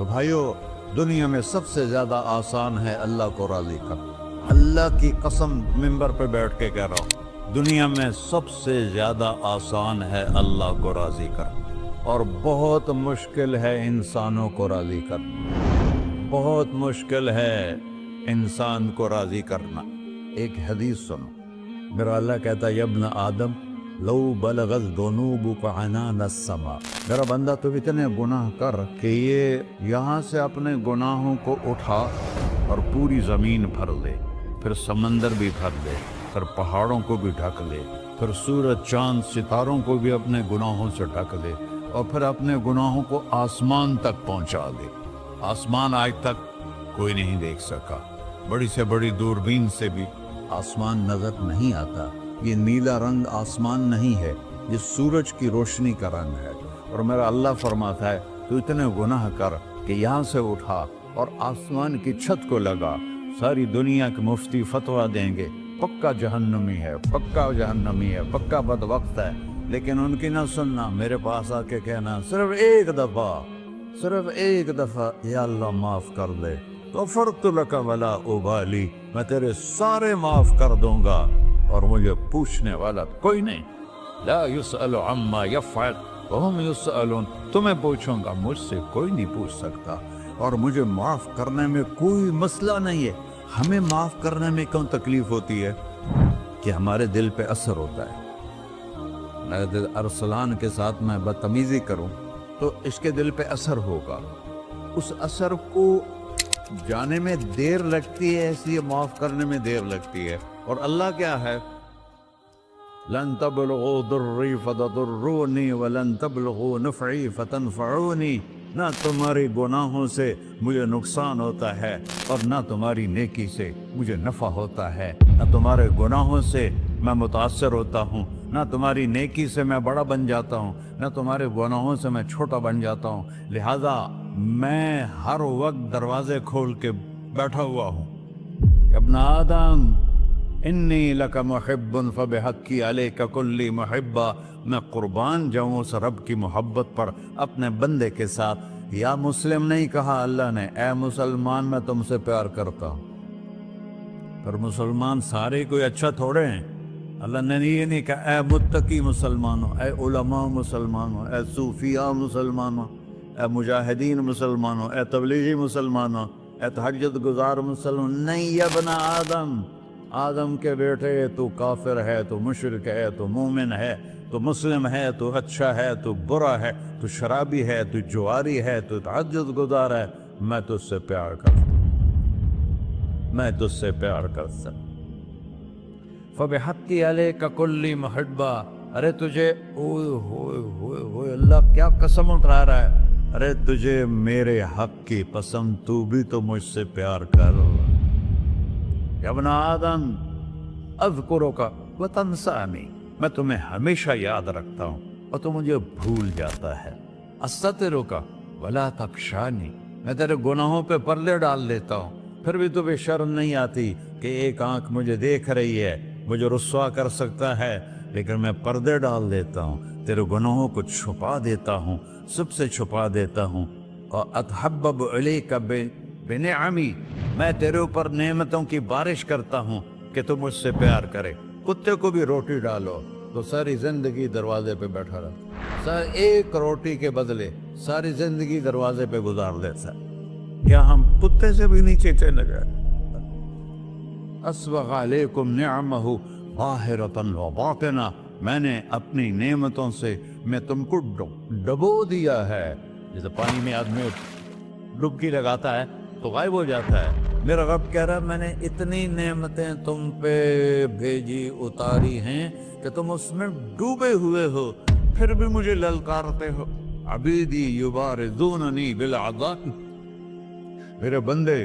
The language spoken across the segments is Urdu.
تو بھائیو، دنیا میں سب سے زیادہ آسان ہے اللہ کو راضی کرنا۔ اللہ کی قسم ممبر پہ بیٹھ کے کہہ رہا ہوں، دنیا میں سب سے زیادہ آسان ہے اللہ کو راضی کرنا، اور بہت مشکل ہے انسانوں کو راضی کرنا، بہت مشکل ہے انسان کو راضی کرنا۔ ایک حدیث سنو، میرا اللہ کہتا ہے، یا ابن آدم لو بلغت ذنوبک عنان السماء، میرا بندہ تو اتنے گناہ کر کہ یہ یہاں سے اپنے گناہوں کو اٹھا اور پوری زمین بھر لے، پھر سمندر بھی بھر لے، پھر پہاڑوں کو بھی ڈھک لے، پھر سورج چاند ستاروں کو بھی اپنے گناہوں سے ڈھک لے، اور پھر اپنے گناہوں کو آسمان تک پہنچا دے۔ آسمان آج تک کوئی نہیں دیکھ سکا، بڑی سے بڑی دوربین سے بھی آسمان نظر نہیں آتا۔ یہ نیلا رنگ آسمان نہیں ہے، یہ سورج کی روشنی کا رنگ ہے۔ اور میرا اللہ فرماتا ہے، تو اتنے گناہ کر کہ یہاں سے اٹھا اور آسمان کی چھت کو لگا، ساری دنیا کے مفتی فتویٰ دیں گے پکا جہنمی ہے، پکا جہنمی ہے، پکا بدبخت ہے، لیکن ان کی نہ سننا، میرے پاس آ کے کہنا صرف ایک دفعہ یا اللہ معاف کر دے، غفرت لک ولا ابالی، میں تیرے سارے معاف کر دوں گا اور مجھے پوچھنے والا کوئی نہیں۔ لا یسأل عما یفعل وہم یسألون، تمہیں پوچھوں گا، مجھ سے کوئی نہیں پوچھ سکتا، اور مجھے معاف کرنے میں کوئی مسئلہ نہیں ہے۔ ہمیں معاف کرنے میں کیوں تکلیف ہوتی ہے؟ کہ ہمارے دل پہ اثر ہوتا ہے۔ اگر ارسلان کے ساتھ میں بدتمیزی کروں تو اس کے دل پہ اثر ہوگا، اس اثر کو جانے میں دیر لگتی ہے، اس لیے معاف کرنے میں دیر لگتی ہے۔ اور اللہ کیا ہے؟ لن تبلغوا ضری فتضرونی ولن تبلغوا نفعی فتنفعونی، نہ تمہاری گناہوں سے مجھے نقصان ہوتا ہے اور نہ تمہاری نیکی سے مجھے نفع ہوتا ہے، نہ تمہارے گناہوں سے میں متاثر ہوتا ہوں، نہ تمہاری نیکی سے میں بڑا بن جاتا ہوں، نہ تمہارے گناہوں سے میں چھوٹا بن جاتا ہوں، لہذا میں ہر وقت دروازے کھول کے بیٹھا ہوا ہوں۔ ابن آدم انی لک محب فبحقی علیک کلی محبہ، میں قربان جاؤں اس رب کی محبت پر اپنے بندے کے ساتھ۔ یا مسلم نہیں کہا اللہ نے، اے مسلمان میں تم سے پیار کرتا ہوں۔ پر مسلمان سارے کوئی اچھا تھوڑے ہیں۔ اللہ نے یہ نہیں کہا اے متقی مسلمانوں، اے علماء مسلمانوں، اے صوفیاء مسلمانوں، اے مجاہدین مسلمانوں، اے تبلیغی مسلمانوں، اے تہجد گزار مسلمان، نہیں۔ یا ابن آدم، آدم کے بیٹے، تو کافر ہے، تو مشرک ہے، تو مومن ہے، تو مسلم ہے، تو اچھا ہے، تو برا ہے، تو شرابی ہے، تو جواری ہے، تو تہجد گزار ہے، میں تجھ سے پیار کرتا ہوں، میں تجھ سے پیار کرتا ہوں۔ فبحقی علیک کلی محبہ، ارے تجھے اوئے ہوئے ہوئے ہوئے، اللہ کیا قسم اٹھا رہا ہے، ارے تجھے میرے حق کی قسم، تو بھی تو مجھ سے پیار کر۔ یا ابن آدم اذکرک وتنسانی، میں تمہیں ہمیشہ یاد رکھتا ہوں اور تو مجھے بھول جاتا ہے۔ استترک ولا تخشانی، میں تیرے گناہوں پہ پردے ڈال دیتا ہوں، پھر بھی تمہیں شرم نہیں آتی کہ ایک آنکھ مجھے دیکھ رہی ہے، مجھے رسوا کر سکتا ہے، لیکن میں پردے ڈال دیتا ہوں، تیرے گناہوں کو چھپا دیتا ہوں، سب سے چھپا دیتا ہوں۔ اور اتحبب الیک بنعمی، میں تیرے اوپر نعمتوں کی بارش کرتا ہوں کہ تم مجھ سے پیار کرے۔ کتے کو بھی روٹی ڈالو تو ساری زندگی دروازے پہ بیٹھا رہتا، ایک روٹی کے بدلے ساری زندگی دروازے پہ گزار دیتا ہے۔ کیا ہم کتے سے بھی نیچے چلے گئے؟ اسبغ علیکم نعمہ ظاہرۃ وباطنہ، میں نے اپنی نعمتوں سے میں تم کو ڈبو دیا ہے۔ جیسے پانی میں آدمی ڈبکی لگاتا ہے تو غائب ہو جاتا ہے، میرا رب کہہ رہا ہے میں نے اتنی نعمتیں تم پہ بھیجی، اتاری ہیں کہ تم اس میں ڈوبے ہوئے ہو، پھر بھی مجھے للکارتے ہو۔ عبیدی یبارزوننی بالعذاب، میرے بندے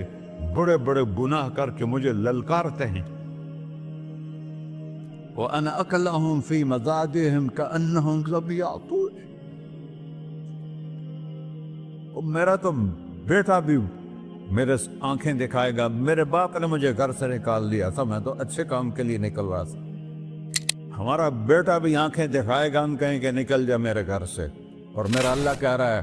بڑے بڑے گناہ کر کے مجھے للکارتے ہیں۔ وَأَنَا أَكْلَهُمْ فِي مَزَاجِهِمْ كَأَنَّهُمْ ظَبِيَّةٌ، میرا تو بیٹا بھی میرے آنکھیں دکھائے گا، میرے باپ نے مجھے گھر سے نکال دیا تھا، میں تو اچھے کام کے لیے نکل رہا تھا، ہمارا بیٹا بھی آنکھیں دکھائے گا، ہم کہیں کہ نکل جا میرے گھر سے۔ اور میرا اللہ کہہ رہا ہے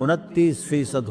29%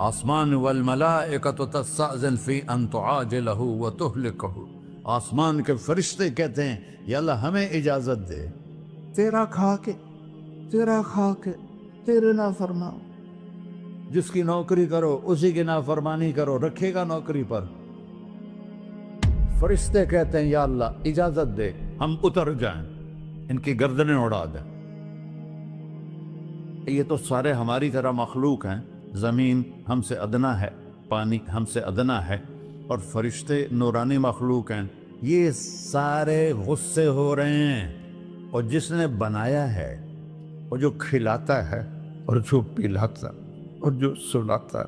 آسمان والملائکۃ تستأذن فی ان تعاجلہ وتہلکہ، آسمان کے فرشتے کہتے ہیں یا اللہ ہمیں اجازت دے تیرا کھا کے تیرے نافرمان، جس کی نوکری کرو اسی کی نافرمانی کرو، رکھے گا نوکری پر؟ فرشتے کہتے ہیں یا اللہ اجازت دے ہم اتر جائیں، ان کی گردنیں اڑا دیں۔ یہ تو سارے ہماری طرح مخلوق ہیں، زمین ہم سے ادنا ہے، پانی ہم سے ادنا ہے، اور فرشتے نورانی مخلوق ہیں، یہ سارے غصے ہو رہے ہیں۔ اور جس نے بنایا ہے، اور جو کھلاتا ہے، اور جو پلاتا، اور جو سلاتا،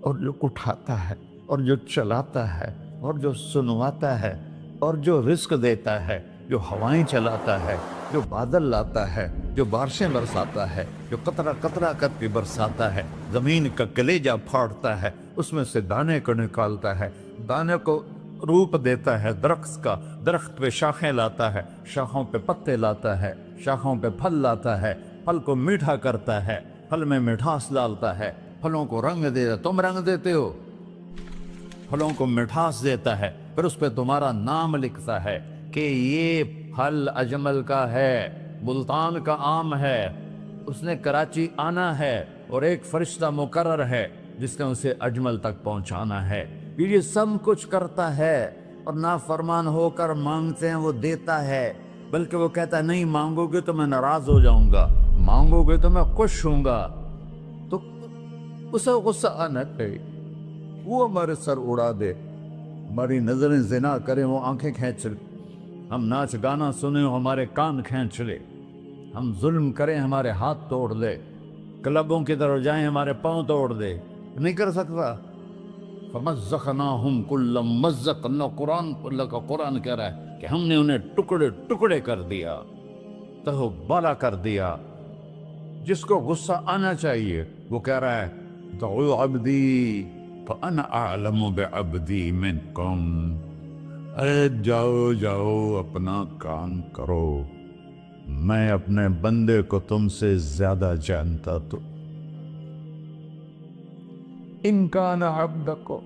اور جو اٹھاتا ہے، اور جو چلاتا ہے، اور جو سنواتا ہے، اور جو رزق دیتا ہے، جو ہوائیں چلاتا ہے، جو بادل لاتا ہے، جو بارشیں برساتا ہے، جو قطرہ قطرہ کر کے برساتا ہے، زمین کا کلیجہ پھاڑتا ہے، اس میں سے دانے کو نکالتا ہے، دانے کو روپ دیتا ہے درخت کا، درخت پہ شاخیں لاتا ہے، شاخوں پہ پتے لاتا ہے، شاخوں پہ پھل لاتا ہے، پھل کو میٹھا کرتا ہے، پھل میں مٹھاس ڈالتا ہے، پھلوں کو رنگ دیتا ہے۔ تم رنگ دیتے ہو، پھلوں کو مٹھاس دیتا ہے، پھر اس پہ تمہارا نام لکھتا ہے کہ یہ پھل اجمل کا ہے، ملتان کا آم ہے، اس نے کراچی آنا ہے، اور ایک فرشتہ مقرر ہے جس نے اسے اجمل تک پہنچانا ہے۔ یہ سب کچھ کرتا ہے، اور نافرمان ہو کر مانگتے ہیں وہ دیتا ہے، بلکہ وہ کہتا ہے نہیں مانگو گے تو میں ناراض ہو جاؤں گا، مانگو گے تو میں خوش ہوں گا۔ تو اسے غصہ آنا چاہیے، وہ ہمارے سر اڑا دے، ہماری نظریں زنا کریں وہ آنکھیں کھینچ لے، ہم ناچ گانا سنیں ہمارے کان کھینچ لے، ہم ظلم کریں ہمارے ہاتھ توڑ دے، کلبوں کی طرف جائیں ہمارے پاؤں توڑ دے، نہیں کر سکتا۔ فَمَزَّقْنَاهُمْ كُلَّ مُمَزَّقٍ، اللہ کا قرآن کہہ رہا ہے کہ ہم نے انہیں ٹکڑے ٹکڑے کر دیا، تہو بالا کر دیا۔ جس کو غصہ آنا چاہیے وہ کہہ رہا ہے دعو عبدی فَأَنَا أَعْلَمُ بِعَبْدِي مِنْكُمْ، اے جاؤ جاؤ اپنا کام کرو، میں اپنے بندے کو تم سے زیادہ جانتا۔ تو ان کان عبدکو،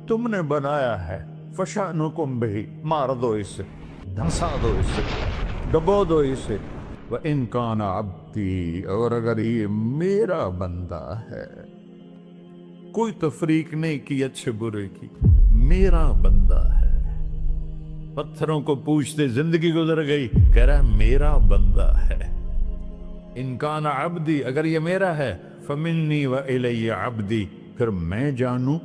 تم نے بنایا ہے، فشانکم بہی، مار دو اسے، دھنسا دو اسے، ڈبو دو اسے، وَإِن كَانَ عَبْدِي، اور اگر یہ میرا بندہ ہے، کوئی تفریق نہیں کی اچھے برے کی، میرا بندہ ہے۔ پتھروں کو پوچھتے زندگی گزر گئی، کہہ رہا ہے میرا بندہ ہے۔ ان کان عبدی، اگر یہ میرا ہے، فمنی وإلی عبدی، پھر میں جانوں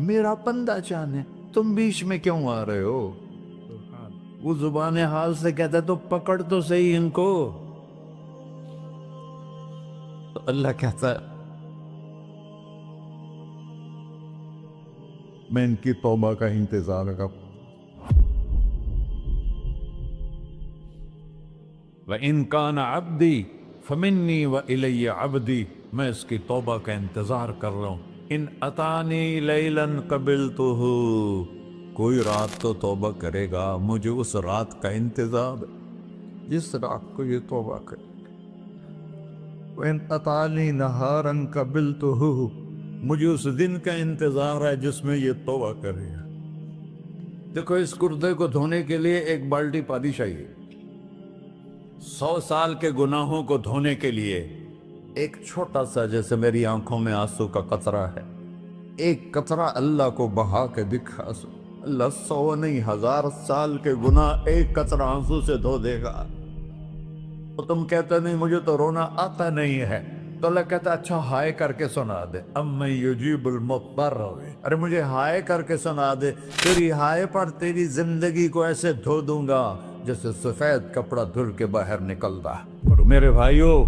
میرا بندہ جانے، تم بیچ میں کیوں آ رہے ہو؟ وہ زبان حال سے کہتا ہے تو پکڑ تو صحیح ان کو۔ تو اللہ کہتا ہے میں ان کی توبہ کا انتظار کروں۔ وَإِن كَانَ عَبْدِي فَمِنِّي وَإِلَيَّ عَبْدِي، میں اس کی توبہ کا انتظار کر رہا ہوں۔ ان اتانی لیلاً قبلتہ، کوئی رات تو توبہ کرے گا، مجھے اس رات کا انتظار ہے جس رات کو یہ توبہ کرے گا۔ وَإِنْ أَتَانِي نَهَارًا قَبِلْتُهُ، مجھے اس دن کا انتظار ہے جس میں یہ توبہ کرے گا۔ دیکھو اس کردے کو دھونے کے لیے ایک بالٹی پانی چاہیے، 100 سال کے گناہوں کو دھونے کے لیے ایک چھوٹا سا، جیسے میری آنکھوں میں آنسو کا قطرہ ہے، ایک قطرہ اللہ کو بہا کے دکھا، اللہ 100 نہیں 1000 سال کے گناہ ایک قطرہ آنسو سے دھو دے گا۔ تو تم کہتے نہیں مجھے تو رونا آتا نہیں ہے، تو اللہ کہتا اچھا ہائے کر کے سنا دے، اَمَّن یُجِیبُ الْمُضْطَرَّ، ارے مجھے ہائے کر کے سنا دے، تیری ہائے پر تیری زندگی کو ایسے دھو دوں گا جیسے سفید کپڑا دھل کے باہر نکلتا ہے۔ اور میرے بھائیو،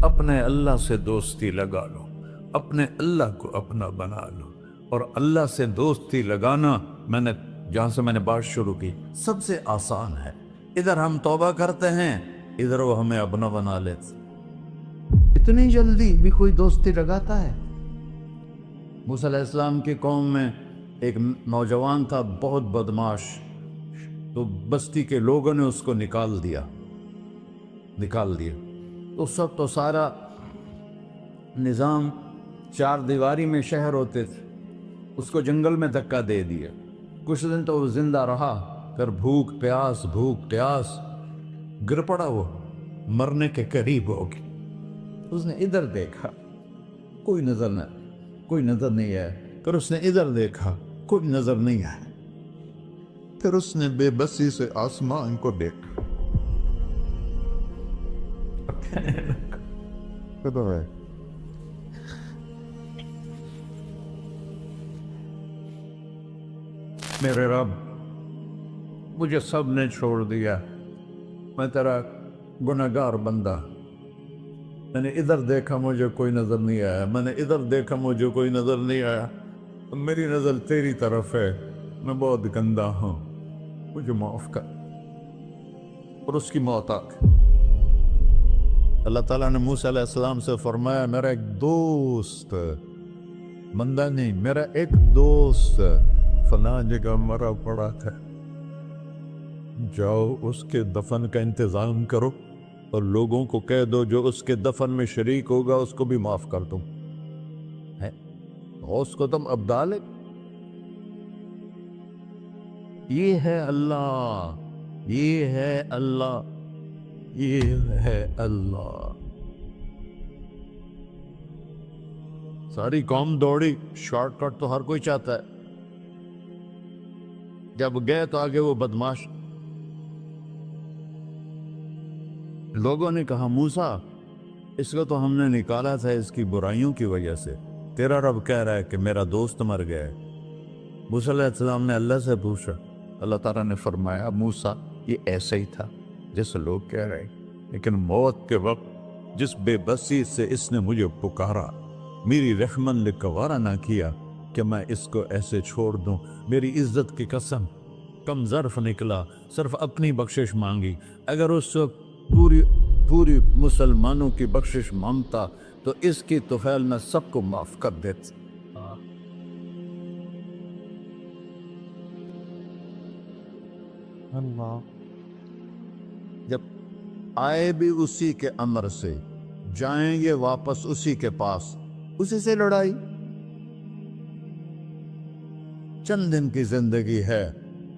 اپنے اللہ سے دوستی لگا لو، اپنے اللہ کو اپنا بنا لو، اور اللہ سے دوستی لگانا، جہاں سے میں نے بات شروع کی، سب سے آسان ہے۔ ادھر ہم توبہ کرتے ہیں، ادھر وہ ہمیں اپنا بنا لیتے۔ اتنی جلدی بھی کوئی دوستی لگاتا ہے؟ موسیٰ علیہ السلام کی قوم میں ایک نوجوان تھا بہت بدماش، تو بستی کے لوگوں نے اس کو نکال دیا۔ تو سب تو سارا نظام چار دیواری میں شہر ہوتے تھے، اس کو جنگل میں دھکا دے دیا، کچھ دن تو وہ زندہ رہا، پھر بھوک پیاس گر پڑا، وہ مرنے کے قریب ہو گیا۔ اس نے ادھر دیکھا، کوئی نظر نہیں آیا، پھر اس نے ادھر دیکھا، کوئی نظر نہیں آیا، پھر اس نے بے بسی سے آسمان کو دیکھا۔ کدھر ہے؟ میرے رب، مجھے سب نے چھوڑ دیا، میں تیرا گنہگار بندہ، میں نے ادھر دیکھا مجھے کوئی نظر نہیں آیا، میں نے ادھر دیکھا مجھے کوئی نظر نہیں آیا، میری نظر تیری طرف ہے، میں بہت گندا ہوں، مجھے معاف کر۔ اور اس کی موت آ گئی۔ اللہ تعالیٰ نے موسیٰ علیہ السلام سے فرمایا، میرا ایک دوست، بندہ نہیں، میرا ایک دوست فلاں جگہ مرا پڑا تھا، جاؤ اس کے دفن کا انتظام کرو اور لوگوں کو کہہ دو جو اس کے دفن میں شریک ہوگا اس کو بھی معاف کر دو۔ غوث کو تم ابدال ہے۔ یہ ہے اللہ، یہ ہے اللہ، یہ ہے اللہ۔ ساری قوم دوڑی، شارٹ کٹ تو ہر کوئی چاہتا ہے، جب گئے تو آگے وہ بدماش لوگوں نے کہا، موسیٰ اس کو تو ہم نے نکالا تھا اس کی برائیوں کی وجہ سے، تیرا رب کہہ رہا ہے کہ میرا دوست مر گیا ہے۔ موسیٰ علیہ السلام نے اللہ سے پوچھا، اللہ تعالیٰ نے فرمایا، موسیٰ یہ ایسا ہی تھا جیسے لوگ کہہ رہے، لیکن موت کے وقت جس بے بسی سے اس نے مجھے پکارا، میری رحمن نے گوارا نہ کیا کہ میں اس کو ایسے چھوڑ دوں، میری عزت کی قسم، کم ظرف نکلا، صرف اپنی بخشش مانگی، اگر اس وقت پوری مسلمانوں کی بخشش مانگتا تو اس کی طفیل میں سب کو معاف کر دیتا۔ اللہ جب آئے بھی اسی کے امر سے، جائیں گے واپس اسی کے پاس، اسی سے لڑائی۔ چند دن کی زندگی ہے،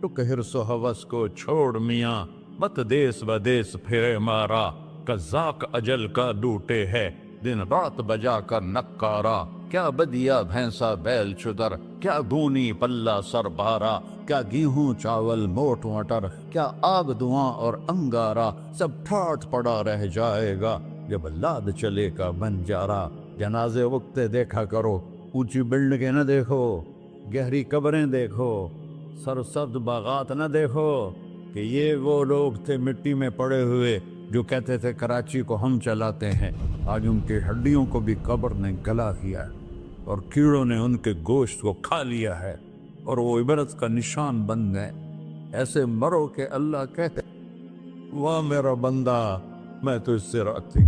رک حرص و ہوس کو چھوڑ میاں، مت دیس بدیس پھرے مارا، قزاق اجل کا ڈوٹے ہے، دن رات بجا کر نکارا، کیا بدیا بھینسا بیل چدر، کیا گونی پلہ سر بارا، کیا گیہوں چاول موٹ مٹر، کیا آگ دھواں اور انگارا، سب ٹھاٹ پڑا رہ جائے گا جب لاد چلے کا بنجارا۔ جنازے وقتے دیکھا کرو، اونچی بلڈنگیں نہ دیکھو، گہری قبریں دیکھو، سرسبز باغات نہ دیکھو، کہ یہ وہ لوگ تھے مٹی میں پڑے ہوئے جو کہتے تھے کراچی کو ہم چلاتے ہیں، آج ان کی ہڈیوں کو بھی قبر نے گلا دیا ہے اور کیڑوں نے ان کے گوشت کو کھا لیا ہے اور وہ عبرت کا نشان بن گئے۔ ایسے مرو کہ اللہ کہتے، واہ میرا بندہ، میں تو اس سے راضی۔